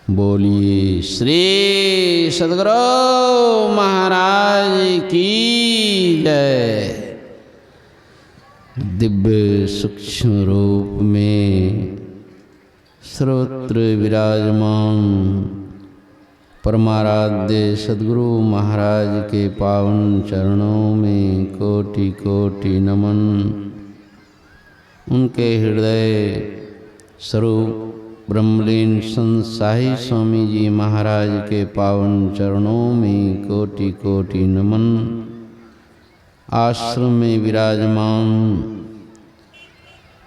बोलिए श्री सद्गुरु महाराज की जय। दिव्य सूक्ष्म रूप में सर्वत्र विराजमान परमाराध्य सद्गुरु महाराज के पावन चरणों में कोटि कोटि नमन। उनके हृदय स्वरूप ब्रह्मलीन संत साहिब स्वामी जी महाराज के पावन चरणों में कोटि कोटि नमन। आश्रम में विराजमान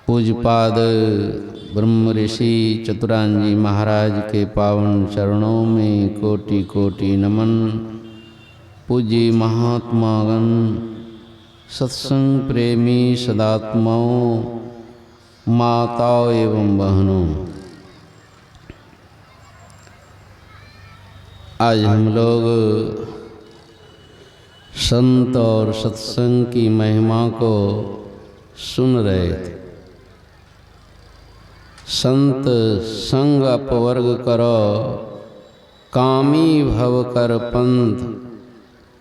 पूज्यपाद ब्रह्म ऋषि चतुरांजी महाराज के पावन चरणों में कोटि कोटि नमन। पूज्य महात्मागण सत्संग प्रेमी सदात्माओं, माताओं एवं बहनों, आज हम लोग संत और सत्संग की महिमा को सुन रहे थे। संत संग अपवर्ग करो, कामी भव कर पंथ,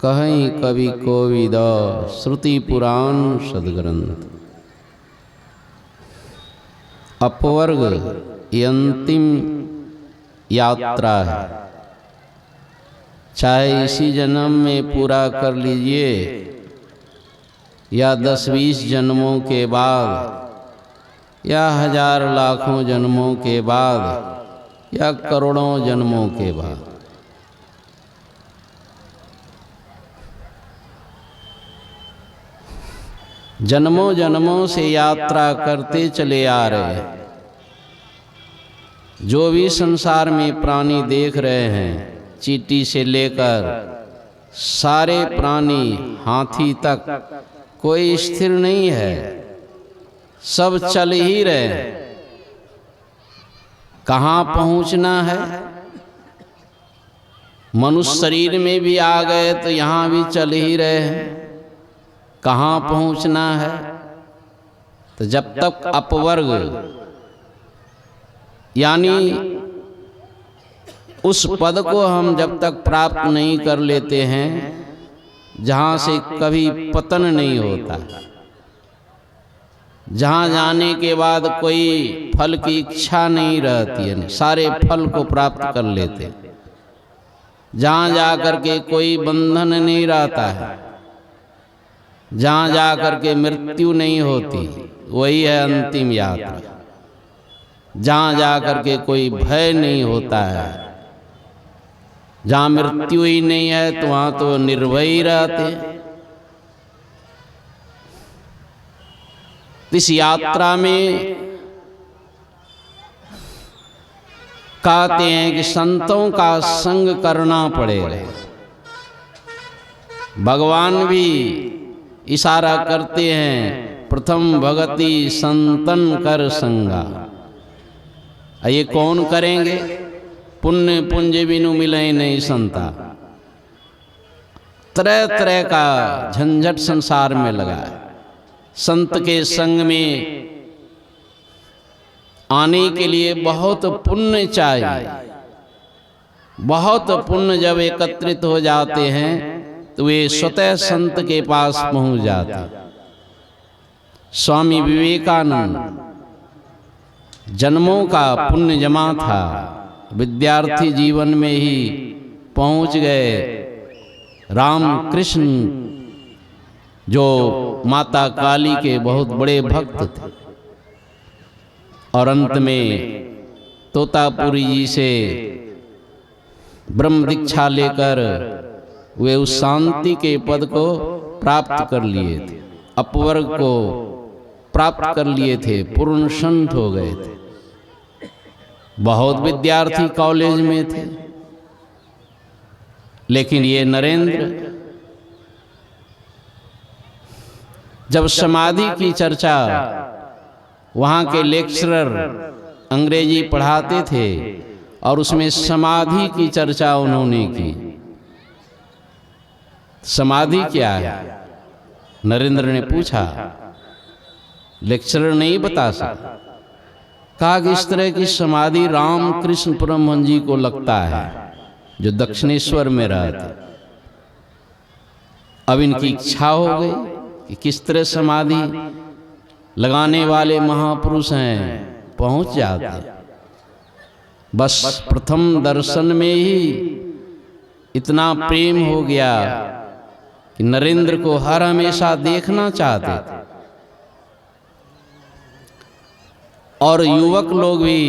कहीं कवि कोविद श्रुति पुराण सदग्रंथ। अपवर्ग ये अंतिम यात्रा है। चाहे इसी जन्म में पूरा कर लीजिए या 10-20 जन्मों के बाद या हजार लाखों जन्मों के बाद या करोड़ों जन्मों के बाद, जन्मों जन्मों से यात्रा करते चले आ रहे हैं। जो भी संसार में प्राणी देख रहे हैं, चींटी से लेकर सारे प्राणी हाथी तक, कोई स्थिर नहीं है, सब चल ही रहे हैं। कहाँ पहुंचना है? मनुष्य शरीर में भी आ गए तो यहाँ भी चल ही रहे हैं। कहाँ पहुंचना है? तो जब तक अपवर्ग यानी उस पद को हम जब तक प्राप्त नहीं कर लेते हैं जहाँ से कभी पतन नहीं होता, जहाँ जाने के बाद कोई फल की इच्छा नहीं रहती है, सारे फल को प्राप्त कर लेते हैं, जहाँ जाकर के कोई बंधन नहीं रहता है, जहाँ जाकर के मृत्यु नहीं होती, वही है अंतिम यात्रा। जहाँ जाकर के कोई भय नहीं होता है, जहाँ मृत्यु ही नहीं है तो वहाँ तो निर्भय रहते। इस यात्रा में कहते हैं कि संतों का संग करना पड़ेगा। भगवान भी इशारा करते हैं, प्रथम भगति संतन कर संगा। ये कौन करेंगे? पुण्य पुंज बिनु मिले नहीं संता। तरह तरह का झंझट संसार में लगा है। संत के संग में आने के लिए बहुत पुण्य चाहिए। बहुत पुण्य जब एकत्रित हो जाते हैं तो वे स्वतः संत के पास पहुंच जाते। स्वामी विवेकानंद जन्मों का पुण्य जमा था, विद्यार्थी जीवन में ही पहुंच गए। रामकृष्ण जो माता काली के बहुत बड़े भक्त थे और अंत में तोतापुरी जी से ब्रह्म दीक्षा लेकर वे उस शांति के पद को प्राप्त कर लिए थे, अपवर्ग को प्राप्त कर लिए थे, पूर्ण संत हो गए थे। बहुत विद्यार्थी कॉलेज में थे, लेकिन ये नरेंद्र जब समाधि की चर्चा, वहाँ के लेक्चरर अंग्रेजी पढ़ाते थे और उसमें समाधि की चर्चा उन्होंने की। समाधि क्या है? नरेंद्र ने पूछा। लेक्चरर नहीं बता सकता। कहा कि इस तरह की समाधि राम कृष्ण परमहंस जी को लगता है जो दक्षिणेश्वर में रहते। अब इनकी इच्छा हो गई कि किस तरह समाधि लगाने वाले महापुरुष हैं पहुंच जाते। बस प्रथम दर्शन में ही इतना प्रेम हो गया कि नरेंद्र को हर हमेशा देखना चाहते थे। और युवक लोग भी,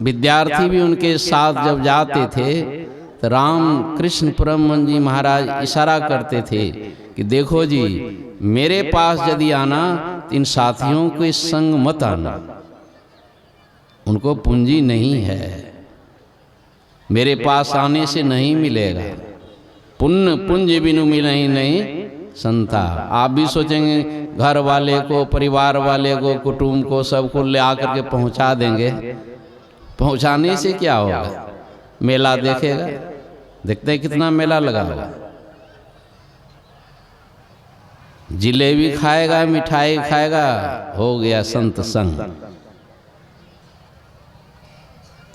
विद्यार्थी भी उनके साथ जब जाते थे तो राम कृष्ण परमहंस जी महाराज इशारा करते थे कि देखो जी, मेरे पास यदि आना तो इन साथियों के संग मत आना, उनको पूंजी नहीं है, मेरे पास आने से नहीं मिलेगा, पुण्य पुंज बिनु मिले नहीं संता। आप भी सोचेंगे घर वाले को, परिवार वाले को, कुटुंब को, सबको ले आकर के पहुंचा देंगे, पहुंचाने से क्या होगा? मेला देखेगा, देखते हैं कितना मेला लगा होगा, जिलेबी खाएगा, मिठाई खाएगा, हो गया संत संग।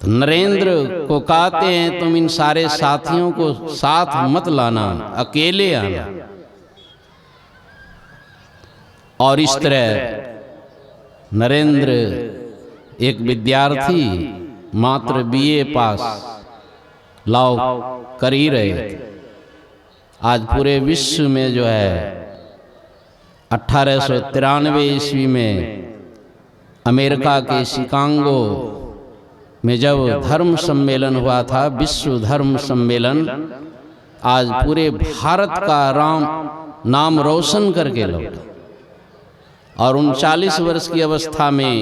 तो नरेंद्र को कहते हैं तुम इन सारे साथियों को साथ मत लाना, अकेले आना। और इस तरह नरेंद्र एक विद्यार्थी मात्र बीए पास लाओ कर ही रहे थे। आज पूरे विश्व में जो है 1893 ईस्वी में अमेरिका के शिकागो में जब धर्म सम्मेलन हुआ था, विश्व धर्म सम्मेलन, आज पूरे भारत का नाम रोशन करके लौटा। और 39 वर्ष की अवस्था में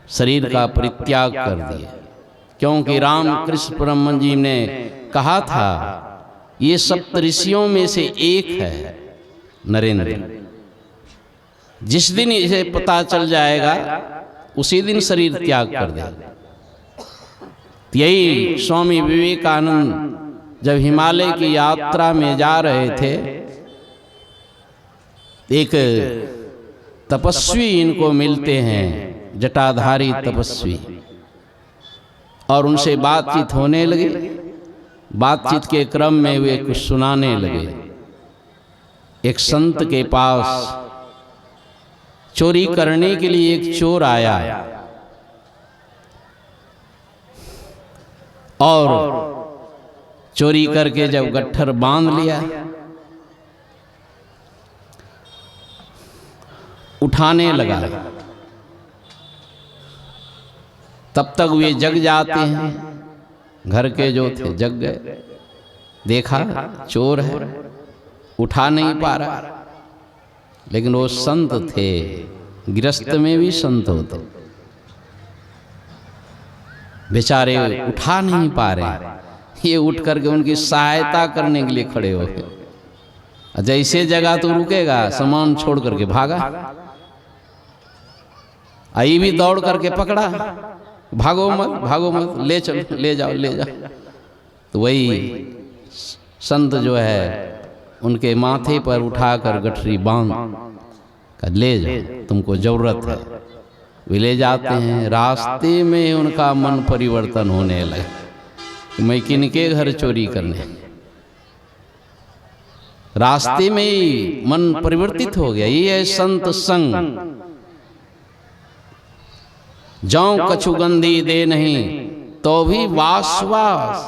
शरीर का परित्याग कर दिया, क्योंकि राम कृष्ण परमहंस जी ने कहा था ये सप्तऋषियों में से एक है नरेंद्र। जिस दिन इसे पता चल जाएगा उसी दिन शरीर त्याग कर देगा। यही स्वामी विवेकानंद जब हिमालय की यात्रा में जा रहे थे, एक तपस्वी इनको मिलते हैं, जटाधारी तपस्वी, और उनसे बातचीत होने लगी। बातचीत के क्रम में वे कुछ सुनाने लगे। एक संत के पास चोरी करने के लिए एक चोर आया और चोरी करके जब गट्ठर बांध लिया, उठाने लगा, तब तक वे जग जाते हैं। घर के जो थे जग गए, देखा चोर है, उठा नहीं पा रहा। लेकिन वो संत थे, गृहस्थ में भी संत होते, बेचारे उठा नहीं पा रहे। ये उठ करके उनकी सहायता करने के लिए खड़े हो गए। जैसे जगह तो रुकेगा, सामान छोड़ करके भागा। आई भी दौड़ करके पकड़ा, भागो मत, भागो मत, ले चलो, ले जाओ, ले जाओ। तो वही संत जो है उनके माथे पर उठाकर गठरी बांध कर ले जाओ, तुमको जरूरत है। वे ले जाते हैं। रास्ते में उनका मन परिवर्तन होने लगा, मैं किनके घर चोरी करने। रास्ते में ही मन परिवर्तित हो गया। ये है संत संग। जौं कछु गंधी दे नहीं तो भी वास वास।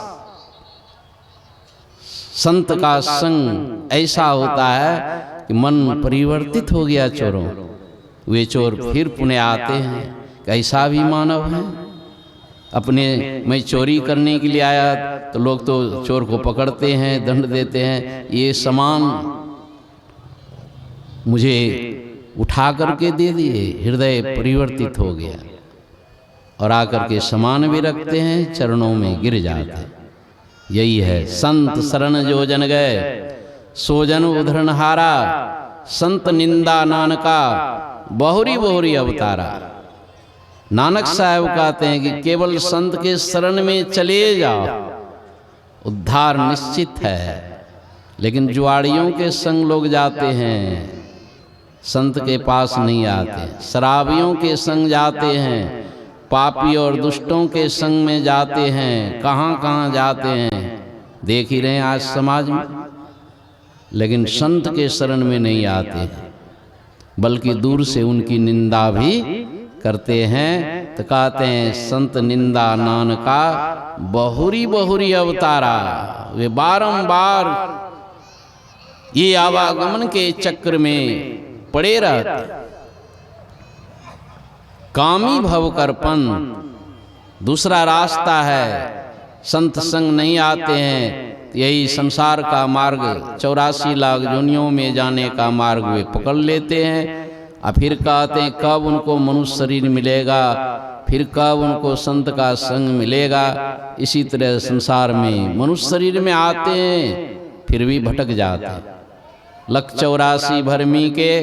संत का संग ऐसा होता है कि मन परिवर्तित हो गया चोरों। वे चोर फिर पुणे आते हैं। कैसा भी मानव है, अपने मैं चोरी करने के लिए आया तो लोग तो चोर को पकड़ते हैं, दंड देते हैं। ये सामान मुझे उठा करके दे दिए, हृदय परिवर्तित हो गया। और आकर के सामान भी रखते हैं, चरणों में गिर जाते हैं। यही है संत शरण जो जन गए सो जन उधरण हारा। संत निंदा नानका बहुरी बहुरी अवतारा। नानक साहब कहते हैं कि केवल संत के शरण में चले जाओ, उद्धार निश्चित है। लेकिन जुआड़ियों के संग लोग जाते हैं, संत के पास नहीं आते, शराबियों के संग जाते हैं, पापी और दुष्टों के संग में जाते हैं, कहाँ कहाँ जाते हैं देख ही रहे हैं आज समाज में। लेकिन संत के शरण में नहीं आते हैं, बल्कि दूर से उनकी निंदा भी करते हैं। तो कहते हैं संत निंदा नानका बहुरी बहुरी अवतारा। वे बारंबार ये आवागमन के चक्र में पड़े रहते। कामी भव करपन दूसरा रास्ता है, संत संग नहीं आते हैं, यही संसार का मार्ग 84 लाख योनियों में जाने का मार्ग वे पकड़ लेते हैं। और फिर कहते हैं कब उनको मनुष्य शरीर मिलेगा, फिर कब उनको संत का संग मिलेगा। इसी तरह संसार में मनुष्य शरीर में आते हैं फिर भी भटक जाते हैं। 184 भरमी के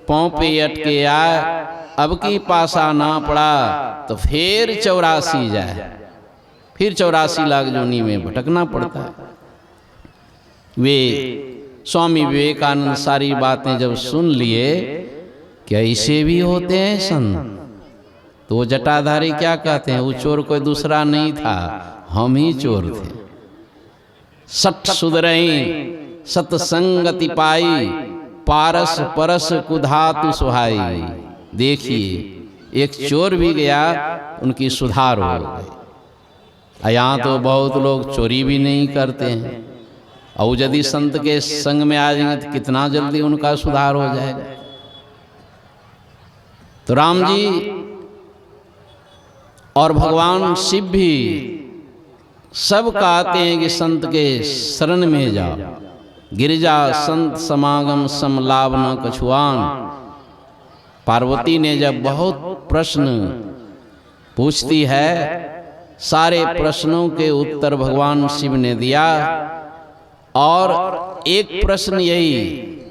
पाँव पे अटके आए, अब की पासा ना पड़ा तो फिर 84 जाए, फिर 84 लाख योनि में भटकना पड़ता है। वे स्वामी विवेकानंद सारी बातें जब सुन लिए, क्या ऐसे भी होते हैं संत? तो वो जटाधारी क्या कहते हैं, वो चोर कोई दूसरा नहीं था, हम ही चोर थे। सठ सुधरई सतसंगति पाई, पारस परस कुधातु सुहाई। देखिए एक चोर भी गया, उनकी सुधार हो गई। यहाँ तो बहुत लोग चोरी भी नहीं करते हैं, और यदि संत के संग में आ जाएंगे तो कितना जल्दी उनका सुधार हो जाएगा। तो राम जी और भगवान शिव भी सब कहते हैं कि संत के शरण में जाओ। गिरिजा संत समागम सम लाभ न कछुआन। पार्वती ने जब बहुत प्रश्न पूछती है, सारे प्रश्नों के उत्तर भगवान शिव ने दिया। और एक प्रश्न यही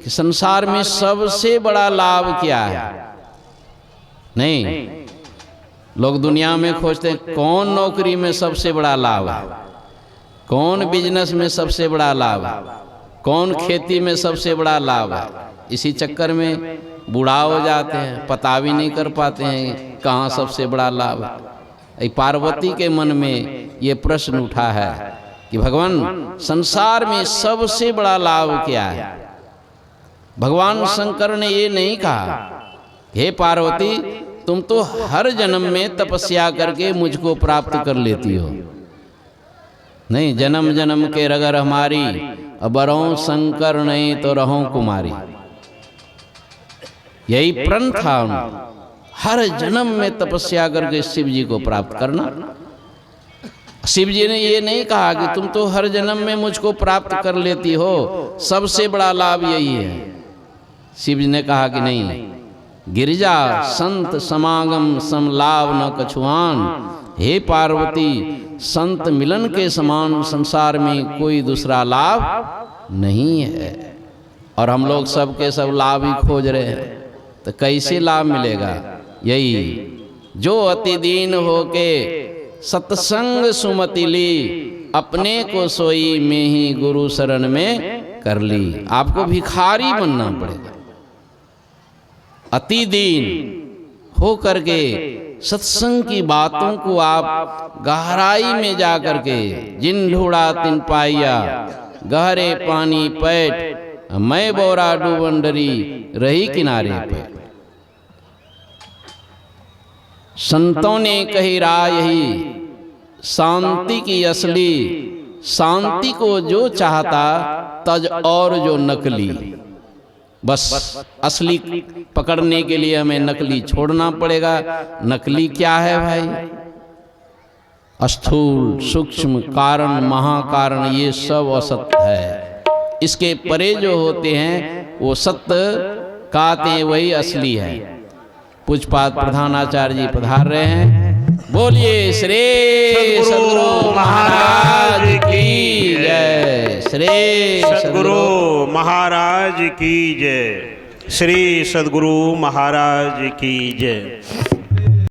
कि संसार में सबसे बड़ा लाभ क्या है? नहीं, लोग दुनिया में खोजते हैं कौन नौकरी में सबसे बड़ा लाभ है, कौन बिजनेस में सबसे बड़ा लाभ है, कौन खेती में सबसे बड़ा लाभ है। इसी चक्कर में बूढ़ा हो जाते हैं, पता भी नहीं कर पाते हैं कहाँ सबसे बड़ा लाभ है। पार्वती के मन में ये प्रश्न उठा है कि भगवान संसार में सबसे बड़ा लाभ क्या है? भगवान शंकर ने ये नहीं कहा हे पार्वती तुम तो हर जन्म में तपस्या करके मुझको प्राप्त कर लेती हो। नहीं, जन्म जन्म के रगर हमारी, बरहूं शंकर नहीं तो रहूं कुमारी। यही प्रण था उनका, हर जन्म में तपस्या करके शिव जी को प्राप्त करना। शिव जी ने ये नहीं कहा कि तुम तो हर जन्म में मुझको प्राप्त कर लेती हो, सबसे बड़ा लाभ यही है। शिव जी ने कहा कि नहीं, गिरिजा संत समागम सम लाभ न कछुआन। हे पार्वती, संत मिलन के समान संसार में कोई दूसरा लाभ नहीं है। और हम लोग सब के सब लाभ ही खोज रहे हैं, तो कैसे लाभ मिलेगा? यही जो अति दीन होके सत्संग सुमति ली, अपने को सोई में ही गुरु शरण में कर ली। आपको भिखारी बनना पड़ेगा, अति दीन हो करके सत्संग की बातों को आप गहराई में जा करके, जिन ढूंढा तिन पाइया, गहरे पानी पैठ, मैं बोरा डूबन डरी रही किनारे पे। संतों ने कही राह यही, शांति की असली, शांति को जो चाहता तज और जो नकली। बस असली पकड़ने के लिए हमें नकली छोड़ना पड़ेगा। नकली क्या है भाई? स्थूल सूक्ष्म कारण महाकारण ये सब असत्य है। इसके परे जो होते हैं वो सत्य कहते हैं, वही असली है। पूज्यपाद प्रधानाचार्य जी पधार रहे हैं। बोलिए श्री सद्गुरु महाराज की जय। श्री सद्गुरु महाराज की जय। श्री सद्गुरु महाराज की जय।